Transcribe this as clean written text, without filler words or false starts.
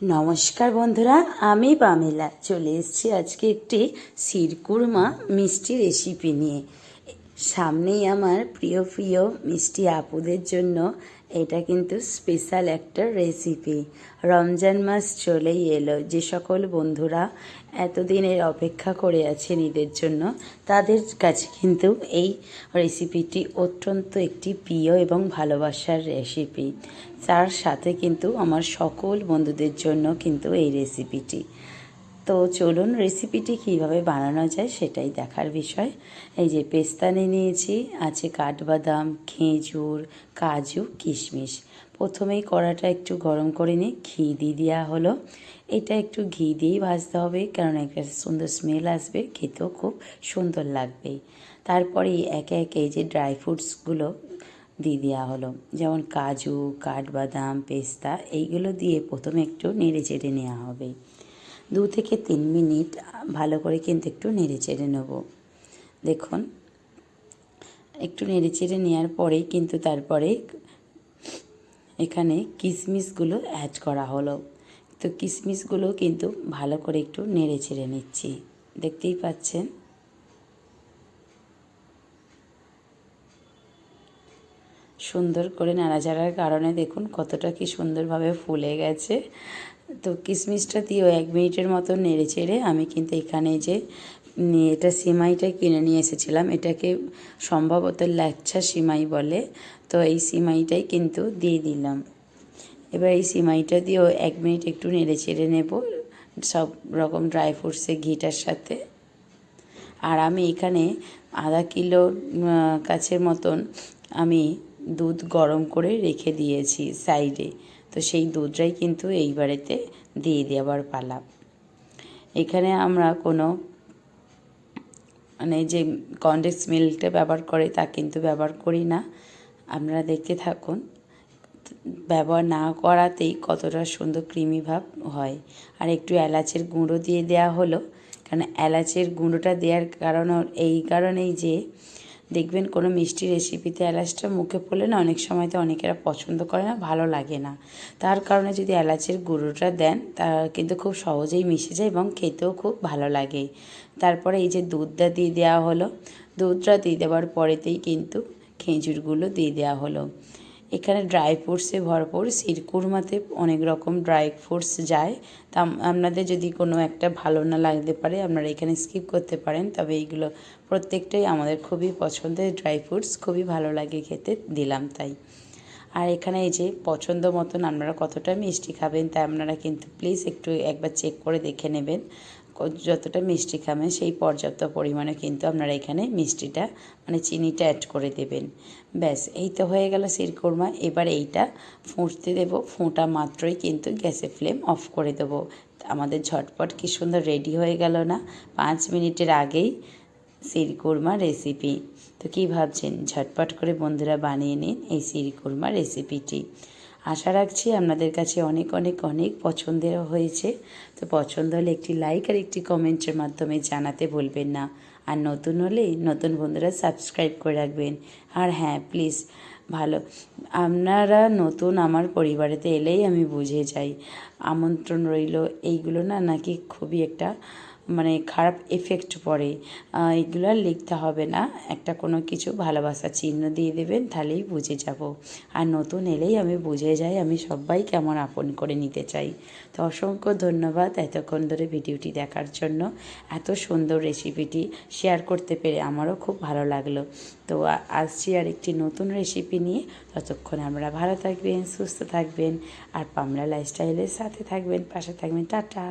নমস্কার বন্ধুরা, আমি পামেলা চলে এসেছি আজকে একটি শিরকুরমা মিষ্টি রেসিপি নিয়ে। সামনেই আমার প্রিয় প্রিয় মিষ্টি আপুদের জন্য এটা কিন্তু স্পেশাল একটা রেসিপি। রমজান মাস চলেই এলো, যে সকল বন্ধুরা এতদিনের অপেক্ষা করে আছেন ঈদের জন্য, তাদের কাছে কিন্তু এই রেসিপিটি অত্যন্ত একটি প্রিয় এবং ভালোবাসার রেসিপি। তার সাথে কিন্তু আমার সকল বন্ধুদের জন্য কিন্তু এই রেসিপিটি। তো চলুন রেসিপিটি কীভাবে বানানো যায় সেটাই দেখার বিষয়। এই যে পেস্তা নিয়ে নিয়েছি, আছে কাঠবাদাম, খেজুর, কাজু, কিশমিশ। প্রথমেই কড়াটা একটু গরম করে নিয়ে ঘি দিয়ে দেওয়া হলো। এটা একটু ঘি দিয়েই ভাজতে হবে, কারণ একটা সুন্দর স্মেল আসবে, খেতেও খুব সুন্দর লাগবে। তারপরে একে একে এই যে ড্রাই ফ্রুটসগুলো দিয়ে দেওয়া হলো, যেমন কাজু, কাঠবাদাম, পেস্তা, এইগুলো দিয়ে প্রথমে একটু নেড়ে চেড়ে নেওয়া হবে। 2 থেকে 3 মিনিট ভালো করে কিন্তু একটু নেড়ে চেড়ে নেব। দেখুন, একটু নেড়ে চেড়ে নেওয়ার পরেই কিন্তু তারপরে এখানে কিশমিশগুলো অ্যাড করা হলো। তো কিশমিশগুলো কিন্তু ভালো করে একটু নেড়ে চেড়ে নিচ্ছি, দেখতেই পাচ্ছেন। সুন্দর করে নাড়াচাড়ার কারণে দেখুন কতটা কি সুন্দরভাবে ফুলে গেছে। তো কিশমিশটা দিয়েও 1 মিনিটের মতো নেড়ে চেড়ে আমি কিন্তু এখানে যে এটা সিমাইটা কিনে নিয়ে এসেছিলাম, এটাকে সম্ভবত ল্যাচ্ছা সিমাই বলে। তো এই সিমাইটাই কিন্তু দিয়ে দিলাম। এবার এই সিমাইটা দিয়েও 1 মিনিট একটু নেড়ে চেড়ে নেব সব রকম ড্রাই ফ্রুটসে ঘিটার সাথে। আর আমি এখানে আধা কিলো কাছের মতন আমি দুধ গরম করে রেখে দিয়েছি সাইডে। তো সেই দুধটাই কিন্তু এইবারেতে দিয়ে দেওয়ার পালা। এখানে আমরা কোনো যে কনডেন্স মিল্কটা ব্যবহার করে তা কিন্তু ব্যবহার করি না। আপনারা দেখতে থাকুন, ব্যবহার না করাতেই কতটা সুন্দর ক্রিমি ভাব হয়। আর একটু এলাচের গুঁড়ো দিয়ে দেওয়া হলো, কারণ এলাচের গুঁড়োটা দেওয়ার কারণ এই কারণেই যে দেখবেন কোনো মিষ্টি রেসিপিতে এলাচটা মুখে পড়লে না অনেক সময় তো অনেকেরা পছন্দ করে না, ভালো লাগে না। তার কারণে যদি এলাচের গুঁড়োটা দেন তা কিন্তু খুব সহজেই মিশে যায় এবং খেতেও খুব ভালো লাগে। তারপরে এই যে দুধটা দিয়ে দেওয়া হলো, দুধটা দিয়ে দেওয়ার পরেতেই কিন্তু খেজুরগুলো দিয়ে দেওয়া হলো। এখানে ড্রাই ফ্রুটসে ভরপুর, শিরকুরমাতে অনেক রকম ড্রাই ফ্রুটস যায়। তা আপনাদের যদি কোনো একটা ভালো না লাগতে পারে আপনারা এখানে স্কিপ করতে পারেন, তবে এইগুলো প্রত্যেকটাই আমাদের খুবই পছন্দের ড্রাই ফ্রুটস, খুবই ভালো লাগে খেতে, দিলাম তাই। আর এখানে এই যে পছন্দ মতন আপনারা কতটা মিষ্টি খাবেন তা আপনারা কিন্তু প্লিজ একটু একবার চেক করে দেখে নেবেন। যতটা মিষ্টি খাবেন সেই পর্যাপ্ত পরিমাণে কিন্তু আপনারা এখানে মিষ্টিটা চিনিটা অ্যাড করে দেবেন। ব্যাস, এই তো হয়ে গেল শিরকুরমা। এবার এইটা ফুটতে দেবো, ফোঁটা মাত্রই কিন্তু গ্যাসের ফ্লেম অফ করে দেবো। আমাদের ঝটপট কি সুন্দর রেডি হয়ে গেল না 5 মিনিটের আগেই শিরকুরমা রেসিপি। তো কী ভাবছেন, ঝটপট করে বন্ধুরা বানিয়ে নিন এই শিরকুরমা রেসিপিটি। আশা রাখছি আপনাদের কাছে অনেক অনেক অনেক পছন্দের হয়েছে। তো পছন্দ হলে একটি লাইক আর একটি কমেন্টের মাধ্যমে জানাতে ভুলবেন না। আর নতুন হলে নতুন বন্ধুরা সাবস্ক্রাইব করে রাখবেন। আর হ্যাঁ, প্লিজ আপনারা নতুন আমার পরিবারেতে এলেই আমি বুঝে যাই। আমন্ত্রণ রইল, এইগুলো না নাকি খুবই একটা খারাপ এফেক্ট পড়ে। এগুলো আর লিখতে হবে না, একটা কোনো কিছু ভালোবাসার চিহ্ন দিয়ে দেবেন, তাহলেই বুঝে যাব। আর নতুন এলেই আমি বুঝে যাই আমি সবাই কেমন আপন করে নিতে চাই। তো অসংখ্য ধন্যবাদ এতক্ষণ ধরে ভিডিওটি দেখার জন্য। এত সুন্দর রেসিপিটি শেয়ার করতে পেরে আমারও খুব ভালো লাগলো। তো আসছি আর একটি নতুন রেসিপি নিয়ে। ততক্ষণ আমরা ভালো থাকবেন, সুস্থ থাকবেন আর পামলা লাইফস্টাইলের সাথে থাকবেন, পাশে থাকবেন। টাটা।